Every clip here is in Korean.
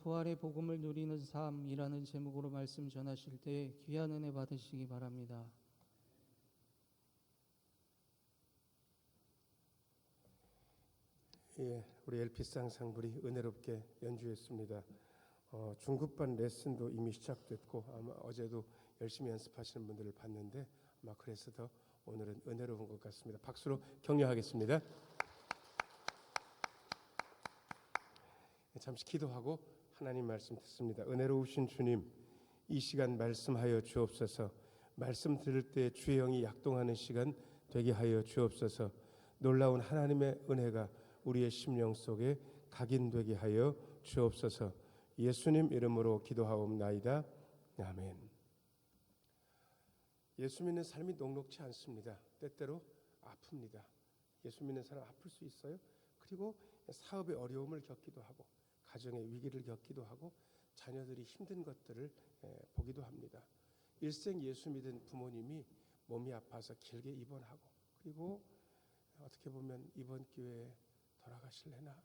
부활의 복음을 누리는 삶이라는 제목으로 말씀 전하실 때 귀한 은혜 받으시기 바랍니다. 예, 우리 LP 쌍상불이 은혜롭게 연주했습니다. 중급반 레슨도 이미 시작됐고 아마 어제도 열심히 연습하시는 분들을 봤는데 아마 그래서 더 오늘은 은혜로운 것 같습니다. 박수로 격려하겠습니다. 잠시 기도하고 하나님 말씀 듣습니다. 은혜로우신 주님, 이 시간 말씀하여 주옵소서. 말씀 들을 때 주의 영이 약동하는 시간 되게 하여 주옵소서. 놀라운 하나님의 은혜가 우리의 심령 속에 각인되게 하여 주옵소서. 예수님 이름으로 기도하옵나이다. 아멘. 예수 믿는 삶이 녹록지 않습니다. 때때로 아픕니다. 예수 믿는 사람 아플 수 있어요. 그리고 사업의 어려움을 겪기도 하고 가정의 위기를 겪기도 하고 자녀들이 힘든 것들을 보기도 합니다. 일생 예수 믿은 부모님이 몸이 아파서 길게 입원하고 그리고 어떻게 보면 이번 기회에 돌아가실래나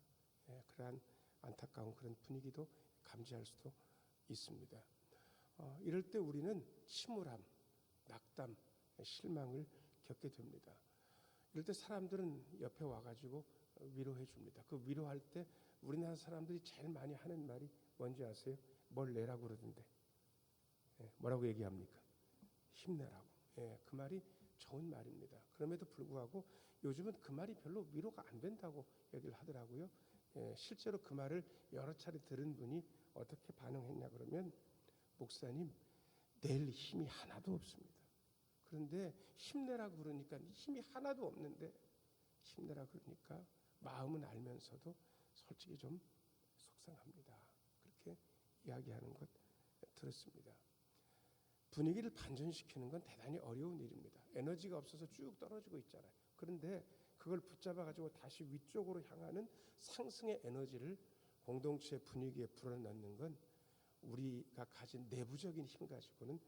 그러한 안타까운 그런 분위기도 감지할 수도 있습니다. 이럴 때 우리는 침울함, 낙담, 실망을 겪게 됩니다. 이럴 때 사람들은 옆에 와가지고 위로해 줍니다. 그 위로할 때 우리나라 사람들이 제일 많이 하는 말이 뭔지 아세요? 뭘 내라고 그러던데 뭐라고 얘기합니까? 힘내라고. 그 말이 좋은 말입니다. 그럼에도 불구하고 요즘은 그 말이 별로 위로가 안 된다고 얘기를 하더라고요. 실제로 그 말을 여러 차례 들은 분이 어떻게 반응했냐 그러면 목사님 낼 힘이 하나도 없습니다. 그런데 힘내라고 그러니까 힘이 하나도 없는데 힘내라 그러니까 마음은 알면서도 솔직히 좀 속상합니다. 그렇게 이야기하는 것 들었습니다. 분위기를 반전시키는 건 대단히 어려운 일입니다. 에너지가 없어서 쭉 떨어지고 있잖아요. 그런데 그걸 붙잡아가지고 다시 위쪽으로 향하는 상승의 에너지를 공동체 분위기에 불어넣는 건 우리가 가진 내부적인 힘 가지고는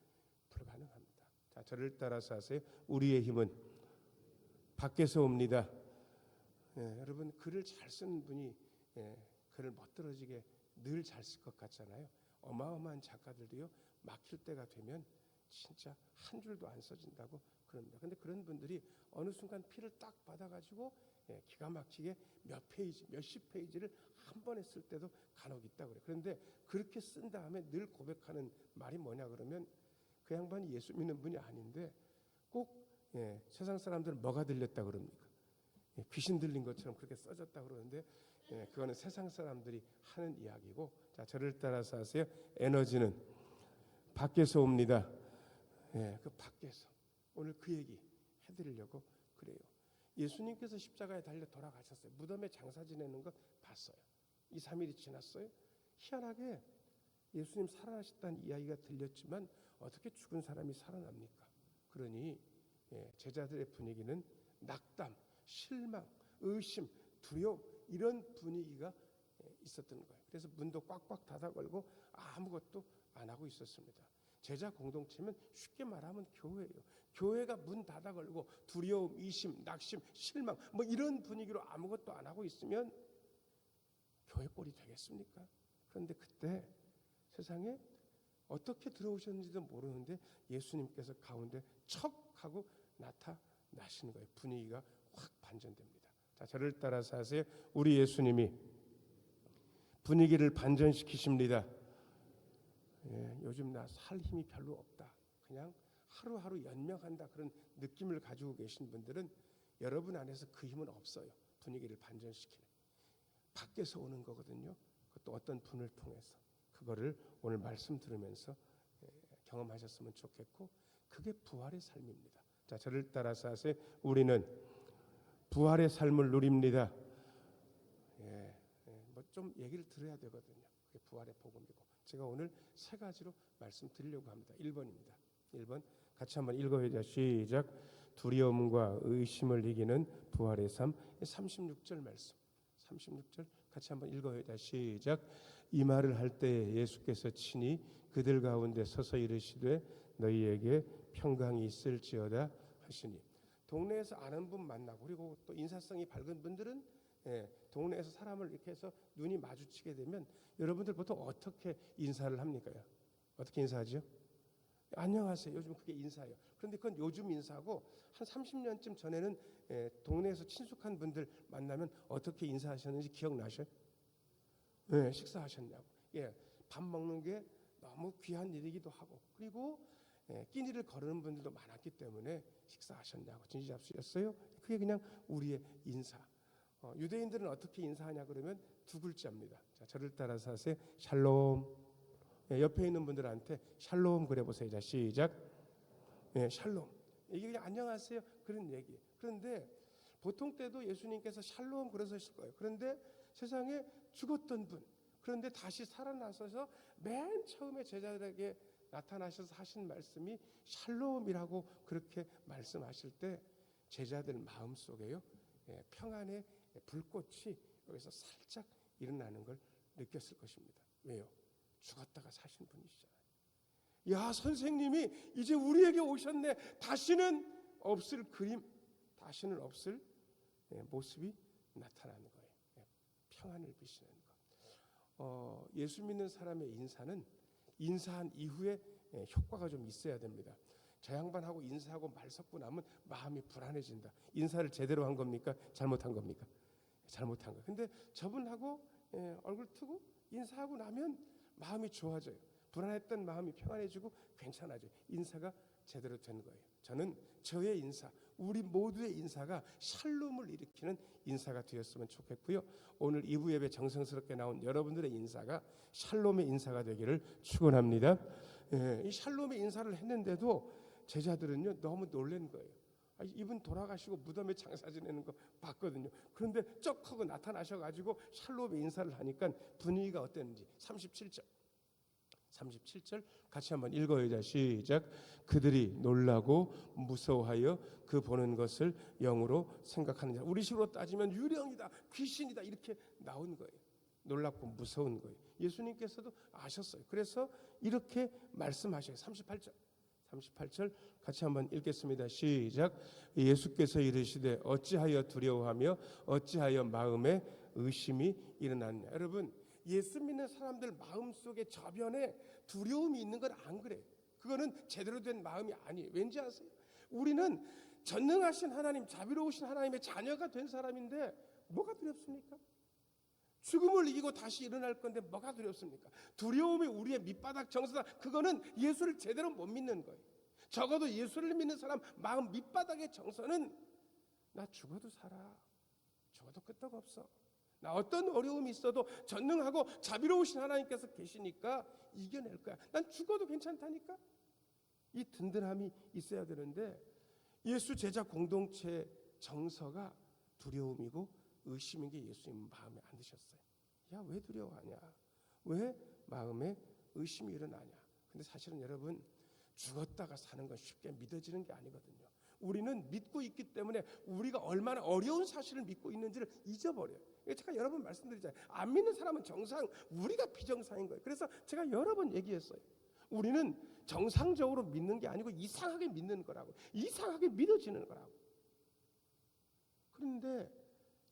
불가능합니다. 자, 저를 따라서 하세요. 우리의 힘은 밖에서 옵니다. 여러분 글을 잘 쓰는 분이 글을 멋들어지게 늘 잘 쓸 것 같잖아요. 어마어마한 작가들도요 막힐 때가 되면 진짜 한 줄도 안 써진다고 그럽니다. 근데 그런 분들이 어느 순간 피를 딱 받아가지고 기가 막히게 몇 페이지, 몇십 페이지를 한 번에 쓸 때도 간혹 있다고 그래요. 그런데 그렇게 쓴 다음에 늘 고백하는 말이 뭐냐 그러면 그 양반이 예수 믿는 분이 아닌데 꼭 세상 사람들은 뭐가 들렸다 그럽니까? 귀신 들린 것처럼 그렇게 써졌다 그러는데 그거는 세상 사람들이 하는 이야기고, 자, 저를 따라서 하세요. 에너지는 밖에서 옵니다. 그 밖에서 오늘 그 얘기 해드리려고 그래요. 예수님께서 십자가에 달려 돌아가셨어요. 무덤에 장사 지내는 거 봤어요. 2, 3일이 지났어요. 희한하게 예수님 살아나셨다는 이야기가 들렸지만 어떻게 죽은 사람이 살아납니까? 그러니 제자들의 분위기는 낙담, 실망, 의심, 두려움 이런 분위기가 있었던 거예요. 그래서 문도 꽉꽉 닫아 걸고 아무것도 안 하고 있었습니다. 제자 공동체면 쉽게 말하면 교회예요. 교회가 문 닫아 걸고 두려움, 의심, 낙심, 실망 뭐 이런 분위기로 아무것도 안 하고 있으면 교회 꼴이 되겠습니까? 그런데 그때 세상에 어떻게 들어오셨는지도 모르는데 예수님께서 가운데 척 하고 나타나시는 거예요. 분위기가 확 반전됩니다. 자, 저를 따라서 하세요. 우리 예수님이 분위기를 반전시키십니다. 요즘 나 살 힘이 별로 없다. 그냥 하루하루 연명한다. 그런 느낌을 가지고 계신 분들은 여러분 안에서 그 힘은 없어요. 분위기를 반전시키는. 밖에서 오는 거거든요. 그것도 어떤 분을 통해서. 그거를 오늘 말씀 들으면서 경험하셨으면 좋겠고 그게 부활의 삶입니다. 자, 저를 따라서 하세요. 우리는 부활의 삶을 누립니다. 뭐 좀 얘기를 들어야 되거든요. 그게 부활의 복음이고 제가 오늘 세 가지로 말씀드리려고 합니다. 1번입니다. 1번 같이 한번 읽어보자. 시작. 두려움과 의심을 이기는 부활의 삶. 36절 말씀. 36절 같이 한번 읽어보자. 시작. 이 말을 할 때 예수께서 친히 그들 가운데 서서 이르시되 너희에게 평강이 있을지어다 하시니. 동네에서 아는 분 만나고 그리고 또 인사성이 밝은 분들은 동네에서 사람을 이렇게 해서 눈이 마주치게 되면 여러분들 보통 어떻게 인사를 합니까? 어떻게 인사하죠? 안녕하세요. 요즘 그게 인사예요. 그런데 그건 요즘 인사고 한 30년쯤 전에는 동네에서 친숙한 분들 만나면 어떻게 인사하셨는지 기억나셔요? 네, 식사하셨냐고. 밥 먹는 게 너무 귀한 일이기도 하고 그리고 끼니를 거르는 분들도 많았기 때문에 식사하셨냐고 진지 잡수셨어요? 그게 그냥 우리의 인사. 유대인들은 어떻게 인사하냐 그러면 두 글자입니다. 자, 저를 따라서 하세요. 샬롬. 옆에 있는 분들한테 샬롬 그래보세요. 자, 시작. 샬롬. 이게 그냥 안녕하세요 그런 얘기예요. 그런데 보통 때도 예수님께서 샬롬 그러셨을 거예요. 그런데 세상에 죽었던 분, 그런데 다시 살아나셔서 맨 처음에 제자들에게 나타나셔서 하신 말씀이 샬롬이라고 그렇게 말씀하실 때 제자들 마음속에요 평안의 불꽃이 여기서 살짝 일어나는 걸 느꼈을 것입니다. 왜요? 죽었다가 사신 분이시잖아요. 야, 선생님이 이제 우리에게 오셨네. 다시는 없을 그림, 다시는 없을 모습이 나타나는 거예요. 평안을 비시는 것. 예수 믿는 사람의 인사는 인사한 이후에 효과가 좀 있어야 됩니다. 저 양반하고 인사하고 말 섞고 나면 마음이 불안해진다. 인사를 제대로 한 겁니까? 잘못한 겁니까? 잘못한 거예요. 근데 저분하고 얼굴 트고 인사하고 나면 마음이 좋아져요. 불안했던 마음이 평안해지고 괜찮아져요. 인사가 제대로 된 거예요. 저는 저의 인사, 우리 모두의 인사가 샬롬을 일으키는 인사가 되었으면 좋겠고요. 오늘 2부 예배 정성스럽게 나온 여러분들의 인사가 샬롬의 인사가 되기를 축원합니다. 이 샬롬의 인사를 했는데도 제자들은요 너무 놀란 거예요. 이분 돌아가시고 무덤에 장사 지내는 거 봤거든요. 그런데 쩍 하고 나타나셔가지고 샬롬의 인사를 하니까 분위기가 어땠는지 37절 같이 한번 읽어요. 시작. 그들이 놀라고 무서워하여 그 보는 것을 영으로 생각하는 자. 우리식으로 따지면 유령이다, 귀신이다 이렇게 나온 거예요. 놀랍고 무서운 거예요. 예수님께서도 아셨어요. 그래서 이렇게 말씀하셔요. 38절 같이 한번 읽겠습니다. 시작. 예수께서 이르시되 어찌하여 두려워하며 어찌하여 마음에 의심이 일어났냐. 여러분, 예수 믿는 사람들 마음속에 저변에 두려움이 있는 건 안 그래요. 그거는 제대로 된 마음이 아니에요. 왠지 아세요? 우리는 전능하신 하나님, 자비로우신 하나님의 자녀가 된 사람인데 뭐가 두렵습니까? 죽음을 이기고 다시 일어날 건데 뭐가 두렵습니까? 두려움이 우리의 밑바닥 정서다. 그거는 예수를 제대로 못 믿는 거예요. 적어도 예수를 믿는 사람 마음 밑바닥의 정서는 나 죽어도 살아. 죽어도 끄떡없어. 나 어떤 어려움이 있어도 전능하고 자비로우신 하나님께서 계시니까 이겨낼 거야. 난 죽어도 괜찮다니까. 이 든든함이 있어야 되는데 예수 제자 공동체 정서가 두려움이고 의심인 게 예수님 마음에 안 드셨어요. 야, 왜 두려워하냐? 왜 마음에 의심이 일어나냐? 근데 사실은 여러분 죽었다가 사는 건 쉽게 믿어지는 게 아니거든요. 우리는 믿고 있기 때문에 우리가 얼마나 어려운 사실을 믿고 있는지를 잊어버려요. 제가 여러 번 말씀드리잖아요. 안 믿는 사람은 정상, 우리가 비정상인 거예요. 그래서 제가 여러 번 얘기했어요. 우리는 정상적으로 믿는 게 아니고 이상하게 믿는 거라고. 이상하게 믿어지는 거라고. 그런데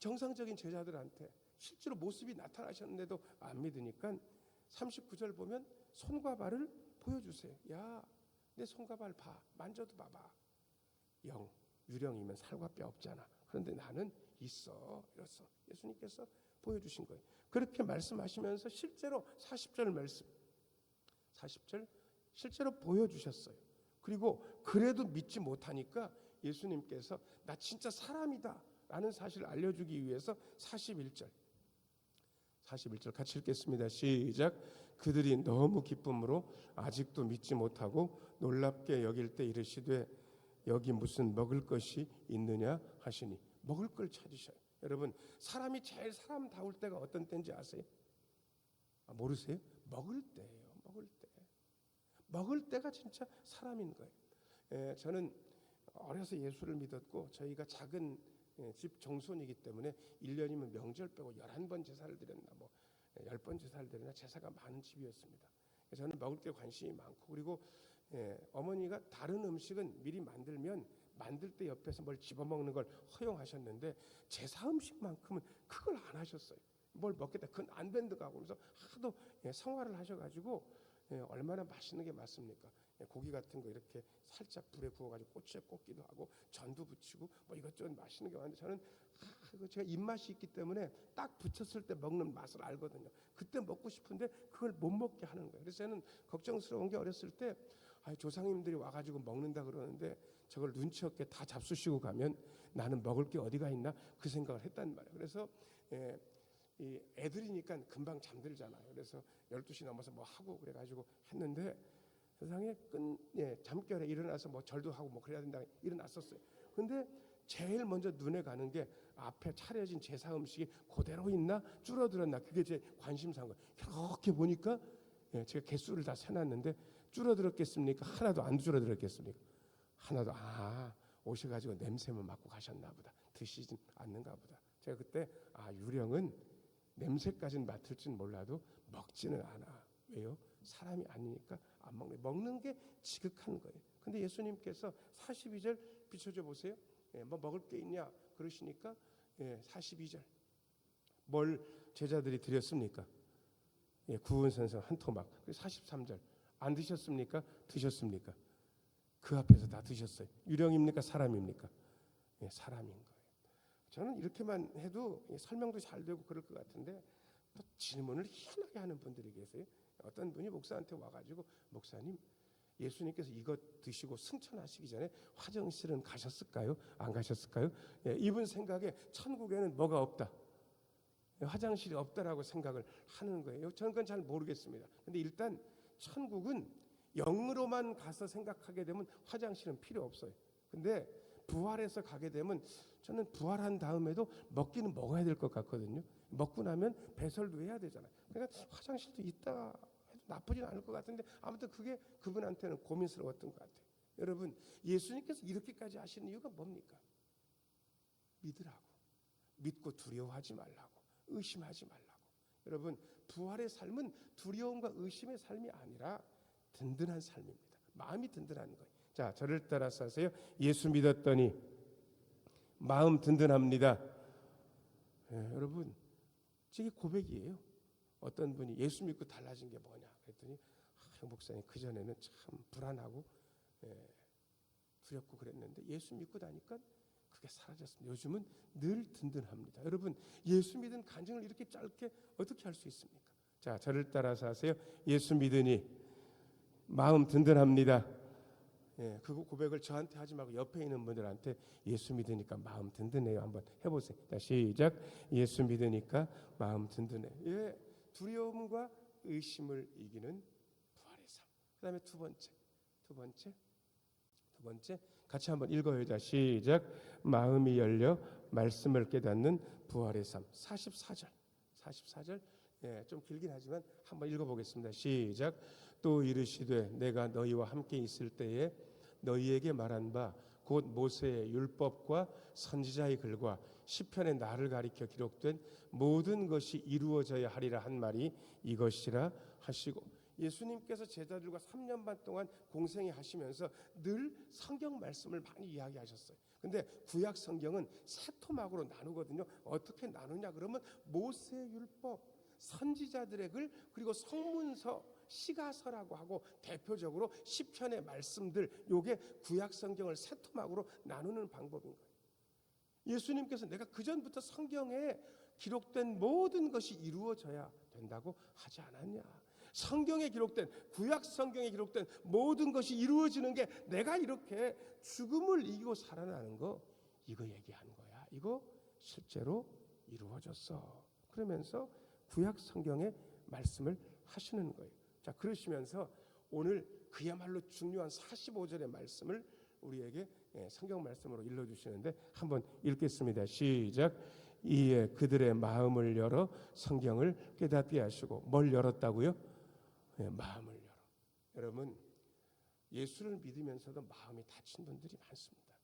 정상적인 제자들한테 실제로 모습이 나타나셨는데도 안 믿으니까 39절 보면 손과 발을 보여주세요. 야, 내 손과 발 봐. 만져도 봐봐. 유령이면 살과 뼈 없잖아. 그런데 나는 있어. 이랬어. 예수님께서 보여주신 거예요. 그렇게 말씀하시면서 실제로 40절 말씀, 40절 실제로 보여주셨어요. 그리고 그래도 믿지 못하니까 예수님께서 나 진짜 사람이다 라는 사실을 알려주기 위해서 41절 같이 읽겠습니다. 시작. 그들이 너무 기쁨으로 아직도 믿지 못하고 놀랍게 여길 때 이르시되 여기 무슨 먹을 것이 있느냐 하시니. 먹을 걸 찾으셔요. 여러분, 사람이 제일 사람다울 때가 어떤 때인지 아세요? 모르세요? 먹을 때예요. 먹을 때가 진짜 사람인 거예요. 저는 어려서 예수를 믿었고 저희가 작은 집 정손이기 때문에 1년이면 명절 빼고 11번 제사를 드렸나 10번 제사를 드렸나 제사가 많은 집이었습니다. 저는 먹을 때 관심이 많고 그리고 어머니가 다른 음식은 미리 만들면 만들 때 옆에서 뭘 집어먹는 걸 허용하셨는데 제사 음식만큼은 그걸 안 하셨어요. 뭘 먹겠다 그건 안 된다고 그래서 하도 성화를 하셔가지고 얼마나 맛있는 게 맞습니까? 고기 같은 거 이렇게 살짝 불에 구워가지고 꼬치에 꽂기도 하고 전도 붙이고 뭐 이것저것 맛있는 게 많은데 저는 제가 입맛이 있기 때문에 딱 붙였을 때 먹는 맛을 알거든요. 그때 먹고 싶은데 그걸 못 먹게 하는 거예요. 그래서 저는 걱정스러운 게 어렸을 때 조상님들이 와가지고 먹는다 그러는데 저걸 눈치 없게 다 잡수시고 가면 나는 먹을 게 어디가 있나 그 생각을 했단 말이에요. 그래서 이 애들이니까 금방 잠들잖아요. 그래서 12시 넘어서 뭐 하고 그래가지고 했는데 세상에 잠결에 일어나서 뭐 절도 하고 뭐 그래야 된다 일어났었어요. 근데 제일 먼저 눈에 가는 게 앞에 차려진 제사 음식이 그대로 있나 줄어들었나 그게 제 관심사인 거예요. 이렇게 보니까 제가 개수를 다 세놨는데 줄어들었겠습니까? 하나도 안 줄어들었겠습니까? 하나도 오셔가지고 냄새만 맡고 가셨나 보다. 드시진 않는가 보다. 제가 그때 유령은 냄새까지는 맡을 줄 몰라도 먹지는 않아. 왜요? 사람이 아니니까 안 먹네. 먹는 게 지극한 거예요. 근데 예수님께서 42절 비춰줘 보세요. 뭐 먹을 게 있냐 그러시니까 42절 뭘 제자들이 드렸습니까? 구운 생선 한 토막. 43절 안 드셨습니까? 드셨습니까? 그 앞에서 다 드셨어요. 유령입니까? 사람입니까? 사람인 거예요. 저는 이렇게만 해도 설명도 잘 되고 그럴 것 같은데 또 질문을 희한하게 하는 분들이 계세요. 어떤 분이 목사한테 와가지고 목사님 예수님께서 이것 드시고 승천하시기 전에 화장실은 가셨을까요? 안 가셨을까요? 이분 생각에 천국에는 뭐가 없다. 화장실이 없다라고 생각을 하는 거예요. 저는 그건 잘 모르겠습니다. 근데 일단 천국은 영으로만 가서 생각하게 되면 화장실은 필요 없어요. 근데 부활해서 가게 되면 저는 부활한 다음에도 먹기는 먹어야 될 것 같거든요. 먹고 나면 배설도 해야 되잖아요. 그러니까 화장실도 있다 해도 나쁘진 않을 것 같은데 아무튼 그게 그분한테는 고민스러웠던 것 같아요. 여러분 예수님께서 이렇게까지 하시는 이유가 뭡니까? 믿으라고. 믿고 두려워하지 말라고. 의심하지 말라고. 여러분 부활의 삶은 두려움과 의심의 삶이 아니라 든든한 삶입니다. 마음이 든든한 거예요. 자, 저를 따라서 하세요. 예수 믿었더니 마음 든든합니다. 여러분 이게 고백이에요. 어떤 분이 예수 믿고 달라진 게 뭐냐 그랬더니 목사님 그전에는 참 불안하고 두렵고 그랬는데 예수 믿고 나니까 그게 사라졌습니다. 요즘은 늘 든든합니다. 여러분 예수 믿은 간증을 이렇게 짧게 어떻게 할 수 있습니까? 자, 저를 따라서 하세요. 예수 믿으니 마음 든든합니다. 그 고백을 저한테 하지 말고 옆에 있는 분들한테 예수 믿으니까 마음 든든해요. 한번 해보세요. 자, 시작. 예수 믿으니까 마음 든든해. 두려움과 의심을 이기는 부활의 삶. 그다음에 두 번째 같이 한번 읽어요. 자, 시작. 마음이 열려 말씀을 깨닫는 부활의 삶. 44절. 좀 길긴 하지만 한번 읽어보겠습니다. 시작. 또 이르시되 내가 너희와 함께 있을 때에 너희에게 말한 바 곧 모세의 율법과 선지자의 글과 시편에 나를 가리켜 기록된 모든 것이 이루어져야 하리라 한 말이 이것이라 하시고 예수님께서 제자들과 3년 반 동안 공생애 하시면서 늘 성경 말씀을 많이 이야기하셨어요. 근데 구약 성경은 세 토막으로 나누거든요. 어떻게 나누냐 그러면 모세의 율법, 선지자들의 글 그리고 성문서 시가서라고 하고 대표적으로 시편의 말씀들 요게 구약 성경을 세 토막으로 나누는 방법인 거예요. 예수님께서 내가 그전부터 성경에 기록된 모든 것이 이루어져야 된다고 하지 않았냐. 성경에 기록된 구약 성경에 기록된 모든 것이 이루어지는 게 내가 이렇게 죽음을 이기고 살아나는 거 이거 얘기한 거야. 이거 실제로 이루어졌어. 그러면서 구약 성경의 말씀을 하시는 거예요. 자, 그러시면서 오늘 그야말로 중요한 45절의 말씀을 우리에게 성경 말씀으로 일러주시는데 한번 읽겠습니다. 시작. 이에 그들의 마음을 열어 성경을 깨닫게 하시고 뭘 열었다고요? 마음을 열어. 여러분 예수를 믿으면서도 마음이 닫힌 분들이 많습니다.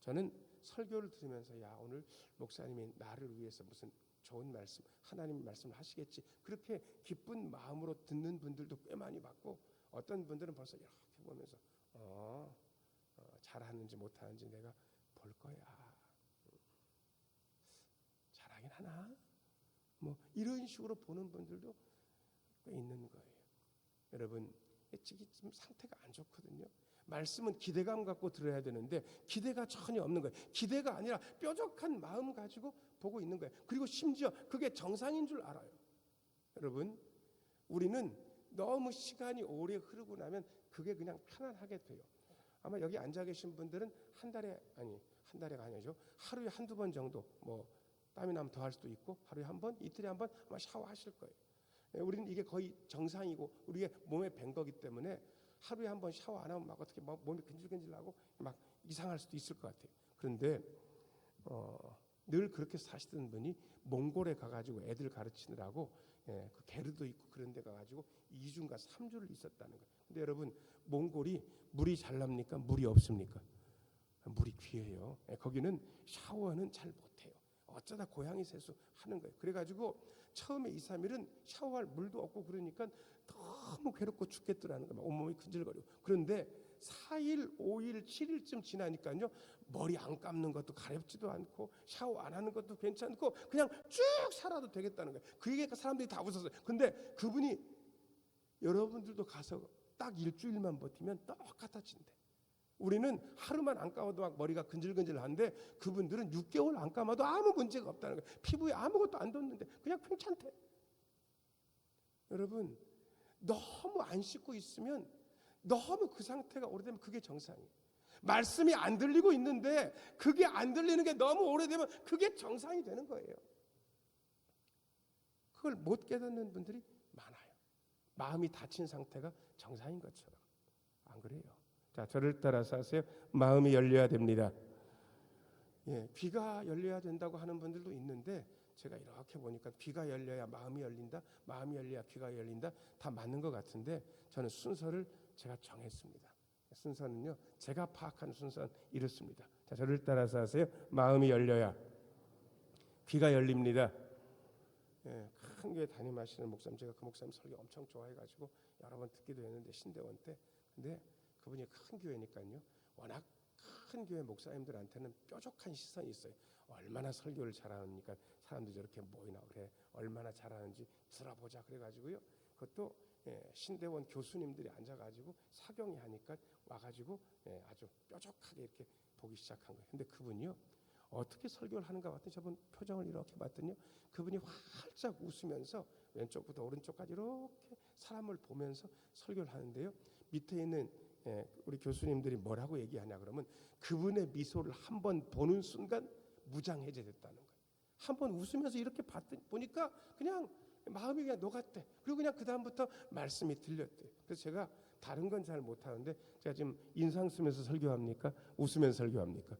저는 설교를 들으면서 오늘 목사님이 나를 위해서 무슨 좋은 말씀, 하나님 말씀을 하시겠지 그렇게 기쁜 마음으로 듣는 분들도 꽤 많이 봤고 어떤 분들은 벌써 이렇게 보면서 잘하는지 못하는지 내가 볼 거야. 잘하긴 하나? 뭐 이런 식으로 보는 분들도 꽤 있는 거예요. 여러분, 지금 상태가 안 좋거든요. 말씀은 기대감 갖고 들어야 되는데 기대가 전혀 없는 거예요. 기대가 아니라 뾰족한 마음 가지고 보고 있는 거예요. 그리고 심지어 그게 정상인 줄 알아요. 여러분, 우리는 너무 시간이 오래 흐르고 나면 그게 그냥 편안하게 돼요. 아마 여기 앉아 계신 분들은 한 달에가 아니죠. 하루에 한두 번 정도 뭐 땀이 나면 더 할 수도 있고 하루에 한 번, 이틀에 한 번 아마 샤워하실 거예요. 우리는 이게 거의 정상이고 우리의 몸에 밴 거기 때문에 하루에 한 번 샤워 안 하면 막 어떻게 막 몸이 근질근질하고 막 이상할 수도 있을 것 같아요. 그런데 늘 그렇게 사시던 분이 몽골에 가가지고 애들 가르치느라고 그 게르도 있고 그런 데 가가지고 2주인가 3주를 있었다는 거예요. 근데 여러분, 몽골이 물이 잘 납니까? 물이 없습니까? 물이 귀해요. 거기는 샤워는 잘 못해요. 어쩌다 고양이 세수하는 거예요. 그래가지고 처음에 2, 3일은 샤워할 물도 없고 그러니까 너무 괴롭고 죽겠더라는 거예요. 온몸이 근질거리고. 그런데 4일, 5일, 7일쯤 지나니까요, 머리 안 감는 것도 가렵지도 않고 샤워 안 하는 것도 괜찮고 그냥 쭉 살아도 되겠다는 거예요. 그 얘기가 사람들이 다 웃었어요. 근데 그분이 여러분들도 가서 딱 일주일만 버티면 똑같아진대. 우리는 하루만 안 감아도 막 머리가 근질근질한데 그분들은 6개월 안 감아도 아무 문제가 없다는 거예요. 피부에 아무것도 안 돋는데 그냥 괜찮대. 여러분, 너무 안 씻고 있으면 너무 그 상태가 오래되면 그게 정상이에요. 말씀이 안 들리고 있는데 그게 안 들리는 게 너무 오래되면 그게 정상이 되는 거예요. 그걸 못 깨닫는 분들이 많아요. 마음이 닫힌 상태가 정상인 것처럼. 안 그래요? 자, 저를 따라서 하세요. 마음이 열려야 됩니다. 귀가 열려야 된다고 하는 분들도 있는데 제가 이렇게 보니까 귀가 열려야 마음이 열린다, 마음이 열려야 귀가 열린다, 다 맞는 것 같은데 저는 순서를 제가 정했습니다. 순서는요, 제가 파악한 순서는 이렇습니다. 자, 저를 따라서 하세요. 마음이 열려야 귀가 열립니다. 큰 교회 담임하시는 목사님, 제가 그 목사님 설교 엄청 좋아해가지고 여러 번 듣기도 했는데 신대원 때. 근데 그분이 큰 교회니까요, 워낙 큰 교회 목사님들한테는 뾰족한 시선이 있어요. 얼마나 설교를 잘하니까 사람들이 저렇게 모이나 그래, 얼마나 잘하는지 들어보자 그래가지고요. 그것도 신대원 교수님들이 앉아가지고 사경이 하니까 와가지고 아주 뾰족하게 이렇게 보기 시작한 거예요. 근데 그분이요, 어떻게 설교를 하는가 봤더니 저분 표정을 이렇게 봤더니요, 그분이 활짝 웃으면서 왼쪽부터 오른쪽까지 이렇게 사람을 보면서 설교를 하는데요, 밑에 있는 우리 교수님들이 뭐라고 얘기하냐 그러면 그분의 미소를 한번 보는 순간 무장해제됐다는 거예요. 한번 웃으면서 이렇게 보니까 그냥 마음이 그냥 녹았대. 그리고 그냥 그 다음부터 말씀이 들렸대. 그래서 제가 다른 건 잘 못하는데 제가 지금 인상 쓰면서 설교합니까? 웃으면서 설교합니까?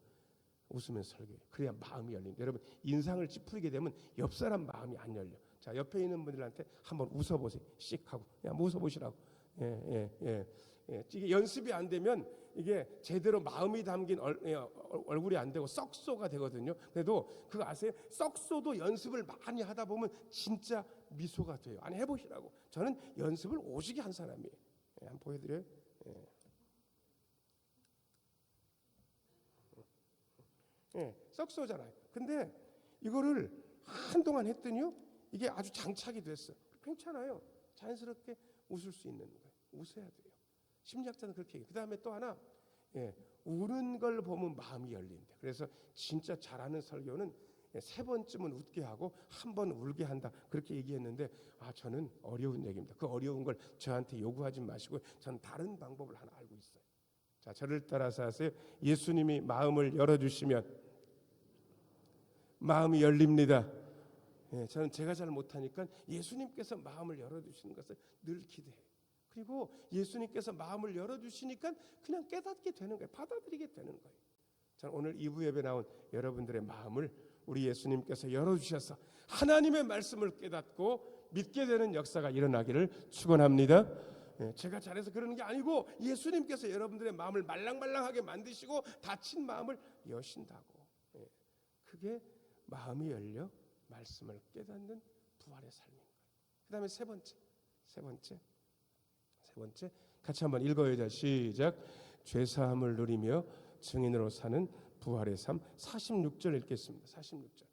웃으면서 설교해요. 그래야 마음이 열립니다. 여러분, 인상을 찌푸리게 되면 옆 사람 마음이 안 열려. 자, 옆에 있는 분들한테 한번 웃어보세요. 씩 하고 그냥 웃어보시라고. 이게 연습이 안 되면 이게 제대로 마음이 담긴 얼굴이 안 되고 썩소가 되거든요. 그래도 그거 아세요? 썩소도 연습을 많이 하다 보면 진짜 미소가 돼요. 아니, 해보시라고. 저는 연습을 오지게 한 사람이에요. 한번 보여드려요. 썩소잖아요. 근데 이거를 한동안 했더니요, 이게 아주 장착이 됐어요. 괜찮아요. 자연스럽게 웃을 수 있는 거예요. 웃어야 돼요. 심리학자는 그렇게 얘기해요. 그 다음에 또 하나, 우는 걸 보면 마음이 열린다. 그래서 진짜 잘하는 설교는 3번쯤은 웃게 하고 1번 울게 한다. 그렇게 얘기했는데 저는 어려운 얘기입니다. 그 어려운 걸 저한테 요구하지 마시고 저는 다른 방법을 하나 알고 있어요. 자, 저를 따라서 하세요. 예수님이 마음을 열어주시면 마음이 열립니다. 저는 제가 잘 못하니까 예수님께서 마음을 열어주시는 것을 늘 기대해요. 그리고 예수님께서 마음을 열어주시니까 그냥 깨닫게 되는 거예요. 받아들이게 되는 거예요. 저는 오늘 2부 예배 나온 여러분들의 마음을 우리 예수님께서 열어주셔서 하나님의 말씀을 깨닫고 믿게 되는 역사가 일어나기를 축원합니다. 제가 잘해서 그러는 게 아니고 예수님께서 여러분들의 마음을 말랑말랑하게 만드시고 닫힌 마음을 여신다고. 그게 마음이 열려 말씀을 깨닫는 부활의 삶인 거예요. 그 다음에 세 번째 같이 한번 읽어요. 자, 시작. 죄사함을 누리며 증인으로 사는 부활의 삶. 46절 읽겠습니다. 46절.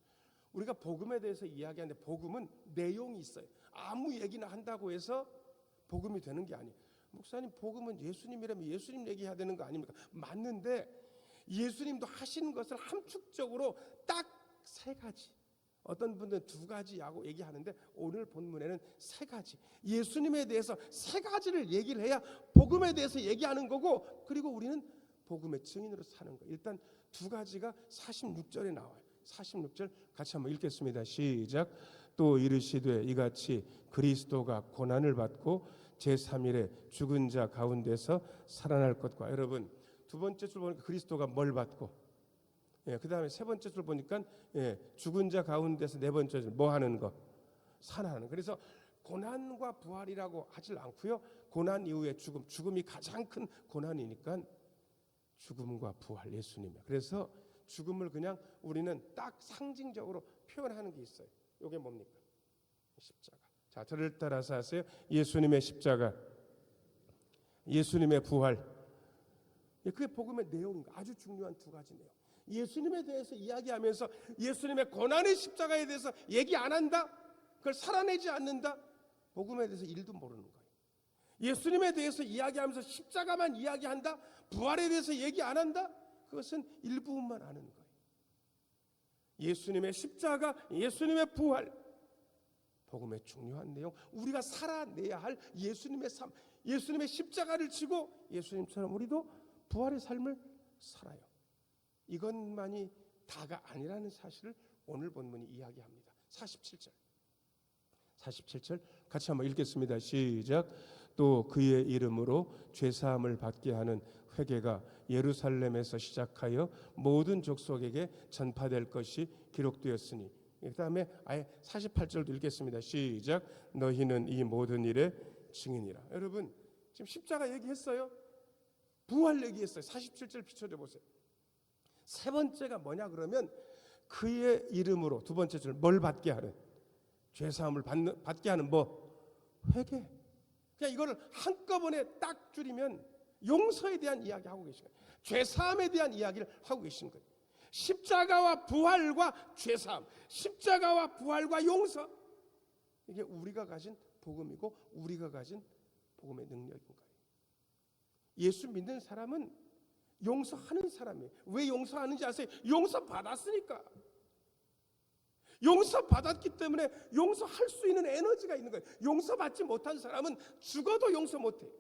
우리가 복음에 대해서 이야기하는데 복음은 내용이 있어요. 아무 얘기나 한다고 해서 복음이 되는 게 아니에요. 목사님, 복음은 예수님이라면 예수님 얘기해야 되는 거 아닙니까? 맞는데 예수님도 하시는 것을 함축적으로 딱 세 가지, 어떤 분들은 두 가지라고 얘기하는데 오늘 본문에는 세 가지, 예수님에 대해서 세 가지를 얘기를 해야 복음에 대해서 얘기하는 거고, 그리고 우리는 복음의 증인으로 사는 거예요. 일단 두 가지가 46절에 나와요. 46절 같이 한번 읽겠습니다. 시작. 또 이르시되 이같이 그리스도가 고난을 받고 제3일에 죽은 자 가운데서 살아날 것과. 여러분, 두 번째 줄 보니까 그리스도가 뭘 받고, 그 다음에 세 번째 줄 보니까 죽은 자 가운데서 네 번째 줄 뭐 하는 거? 살아나는. 그래서 고난과 부활이라고 하질 않고요. 고난 이후에 죽음, 죽음이 가장 큰 고난이니까 죽음과 부활, 예수님이에요. 그래서 죽음을 그냥 우리는 딱 상징적으로 표현하는 게 있어요. 이게 뭡니까? 십자가. 자, 저를 따라서 하세요. 예수님의 십자가, 예수님의 부활. 그게 복음의 내용인가? 아주 중요한 두 가지 내용. 예수님에 대해서 이야기하면서 예수님의 고난의 십자가에 대해서 얘기 안 한다? 그걸 살아내지 않는다? 복음에 대해서 일도 모르는 거예요. 예수님에 대해서 이야기하면서 십자가만 이야기한다? 부활에 대해서 얘기 안 한다? 그것은 일부분만 아는 거예요. 예수님의 십자가, 예수님의 부활, 복음의 중요한 내용, 우리가 살아내야 할 예수님의 삶, 예수님의 십자가를 지고 예수님처럼 우리도 부활의 삶을 살아요. 이것만이 다가 아니라는 사실을 오늘 본문이 이야기합니다. 47절. 47절 같이 한번 읽겠습니다. 시작. 또 그의 이름으로 죄사함을 받게 하는 회개가 예루살렘에서 시작하여 모든 족속에게 전파될 것이 기록되었으니. 그 다음에 아예 48절도 읽겠습니다. 시작. 너희는 이 모든 일의 증인이라. 여러분, 지금 십자가 얘기했어요. 부활 얘기했어요. 47절 비춰줘 보세요. 세 번째가 뭐냐 그러면 그의 이름으로, 두 번째 줄 뭘 받게 하는, 죄사함을 받게 하는 뭐? 회개. 그냥 이거를 한꺼번에 딱 줄이면 용서에 대한 이야기 하고 계신 거예요. 죄사함에 대한 이야기를 하고 계신 거예요. 십자가와 부활과 죄사함, 십자가와 부활과 용서, 이게 우리가 가진 복음이고 우리가 가진 복음의 능력인 거예요. 예수 믿는 사람은 용서하는 사람이에요. 왜 용서하는지 아세요? 용서받았으니까. 용서받았기 때문에 용서할 수 있는 에너지가 있는 거예요. 용서받지 못한 사람은 죽어도 용서 못해요.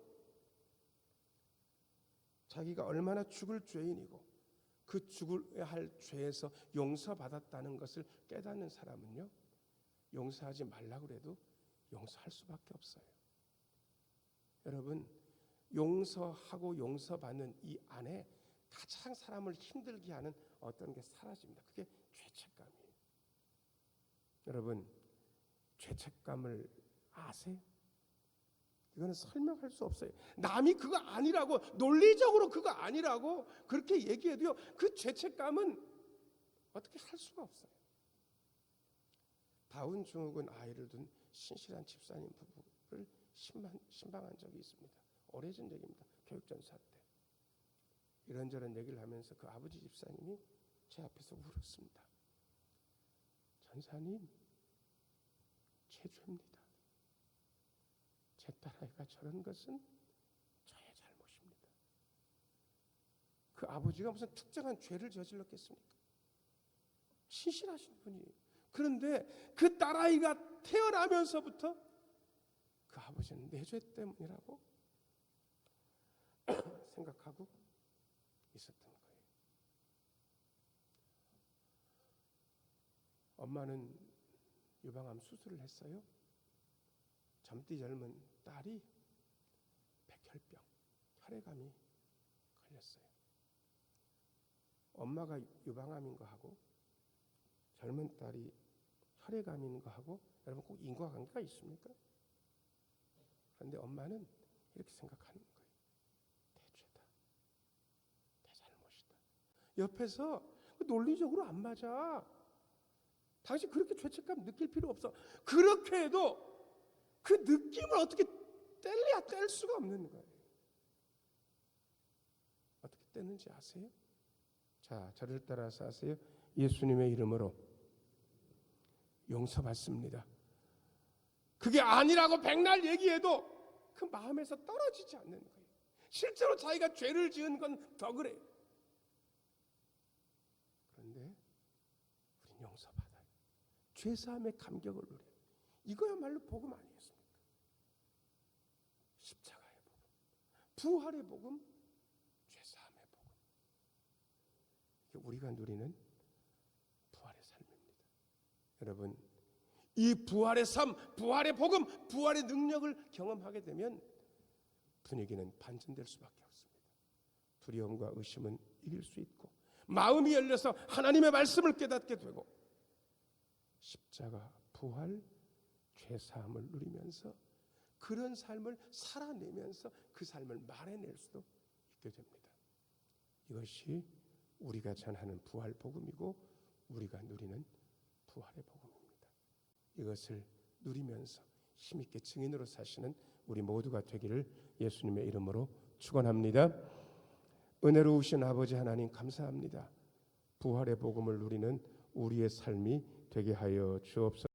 자기가 얼마나 죽을 죄인이고 그 죽어야 할 죄에서 용서받았다는 것을 깨닫는 사람은요, 용서하지 말라고 그래도 용서할 수밖에 없어요. 여러분, 용서하고 용서받는 이 안에 가장 사람을 힘들게 하는 어떤 게 사라집니다. 그게 죄책감이에요. 여러분, 죄책감을 아세요? 이거는 설명할 수 없어요. 남이 그거 아니라고, 논리적으로 그거 아니라고 그렇게 얘기해도요, 그 죄책감은 어떻게 할 수가 없어요. 다운 증후군 아이를 둔 신실한 집사님 부부를 신방한 적이 있습니다. 오래전 얘기입니다. 교육전사 때. 이런저런 얘기를 하면서 그 아버지 집사님이 제 앞에서 울었습니다. 전사님, 제 죄입니다. 제 딸아이가 저런 것은 저의 잘못입니다. 그 아버지가 무슨 특정한 죄를 저질렀겠습니까? 신실하신 분이에요. 그런데 그 딸아이가 태어나면서부터 그 아버지는 내 죄 때문이라고 생각하고 있었던 거예요. 엄마는 유방암 수술을 했어요. 젊디 젊은 딸이 백혈병, 혈액암이 걸렸어요. 엄마가 유방암인 거 하고 젊은 딸이 혈액암인 거 하고 여러분 꼭 인과관계가 있습니까? 그런데 엄마는 이렇게 생각하는 거예요. 내 죄다. 내 잘못이다. 옆에서 논리적으로 안 맞아. 당신 그렇게 죄책감 느낄 필요 없어. 그렇게 해도 그 느낌을 어떻게 뗄래야 뗄 수가 없는 거예요. 헛되는지 아세요? 자, 저를 따라서 하세요. 예수님의 이름으로 용서받습니다. 그게 아니라고 백날 얘기해도 그 마음에서 떨어지지 않는 거예요. 실제로 자기가 죄를 지은 건 더 그래요. 그런데 우린 용서받아요. 죄사함의 감격을 누려요. 이거야말로 복음 아니겠습니까? 십자가의 복음, 부활의 복음, 죄사함의 복음. 이게 우리가 누리는 부활의 삶입니다. 여러분, 이 부활의 삶, 부활의 복음, 부활의 능력을 경험하게 되면 분위기는 반전될 수밖에 없습니다. 두려움과 의심은 이길 수 있고 마음이 열려서 하나님의 말씀을 깨닫게 되고 십자가, 부활, 죄사함을 누리면서 그런 삶을 살아내면서 그 삶을 말해낼 수도 있게 됩니다. 이것이 우리가 전하는 부활 복음이고 우리가 누리는 부활의 복음입니다. 이것을 누리면서 힘있게 증인으로 사시는 우리 모두가 되기를 예수님의 이름으로 축원합니다. 은혜로우신 아버지 하나님 감사합니다. 부활의 복음을 누리는 우리의 삶이 되게 하여 주옵소서.